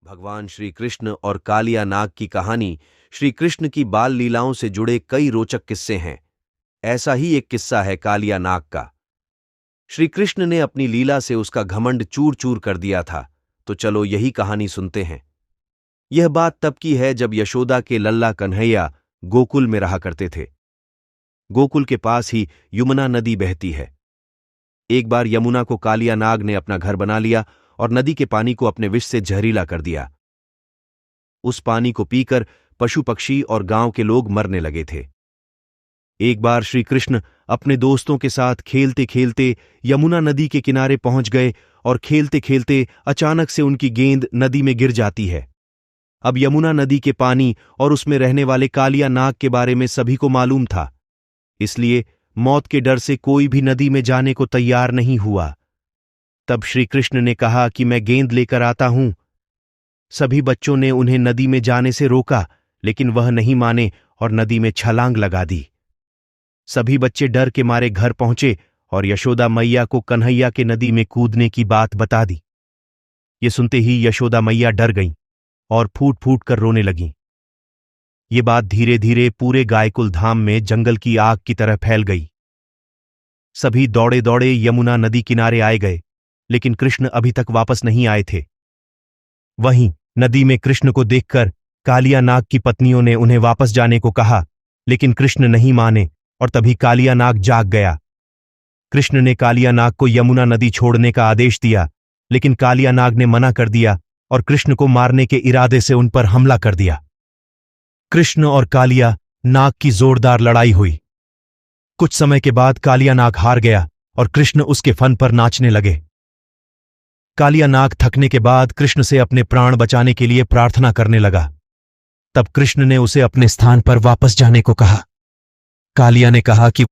भगवान श्री कृष्ण और कालिया नाग की कहानी। श्री कृष्ण की बाल लीलाओं से जुड़े कई रोचक किस्से हैं। ऐसा ही एक किस्सा है कालिया नाग का। श्री कृष्ण ने अपनी लीला से उसका घमंड चूर चूर कर दिया था। तो चलो यही कहानी सुनते हैं। यह बात तब की है जब यशोदा के लल्ला कन्हैया गोकुल में रहा करते थे। गोकुल के पास ही यमुना नदी बहती है। एक बार यमुना को कालिया नाग ने अपना घर बना लिया और नदी के पानी को अपने विष से जहरीला कर दिया। उस पानी को पीकर पशु पक्षी और गांव के लोग मरने लगे थे। एक बार श्री कृष्ण अपने दोस्तों के साथ खेलते खेलते यमुना नदी के किनारे पहुंच गए और खेलते खेलते अचानक से उनकी गेंद नदी में गिर जाती है। अब यमुना नदी के पानी और उसमें रहने वाले कालिया नाग के बारे में सभी को मालूम था, इसलिए मौत के डर से कोई भी नदी में जाने को तैयार नहीं हुआ। तब श्री कृष्ण ने कहा कि मैं गेंद लेकर आता हूं। सभी बच्चों ने उन्हें नदी में जाने से रोका, लेकिन वह नहीं माने और नदी में छलांग लगा दी। सभी बच्चे डर के मारे घर पहुंचे और यशोदा मैया को कन्हैया के नदी में कूदने की बात बता दी। ये सुनते ही यशोदा मैया डर गईं और फूट फूट कर रोने लगीं। ये बात धीरे धीरे पूरे गायकुल धाम में जंगल की आग की तरह फैल गई। सभी दौड़े दौड़े यमुना नदी किनारे आए गए, लेकिन कृष्ण अभी तक वापस नहीं आए थे। वहीं नदी में कृष्ण को देखकर कालिया नाग की पत्नियों ने उन्हें वापस जाने को कहा, लेकिन कृष्ण नहीं माने और तभी कालिया नाग जाग गया। कृष्ण ने कालिया नाग को यमुना नदी छोड़ने का आदेश दिया, लेकिन कालिया नाग ने मना कर दिया और कृष्ण को मारने के इरादे से उन पर हमला कर दिया। कृष्ण और कालिया नाग की जोरदार लड़ाई हुई। कुछ समय के बाद कालिया नाग हार गया और कृष्ण उसके फन पर नाचने लगे। कालिया नाग थकने के बाद कृष्ण से अपने प्राण बचाने के लिए प्रार्थना करने लगा। तब कृष्ण ने उसे अपने स्थान पर वापस जाने को कहा। कालिया ने कहा कि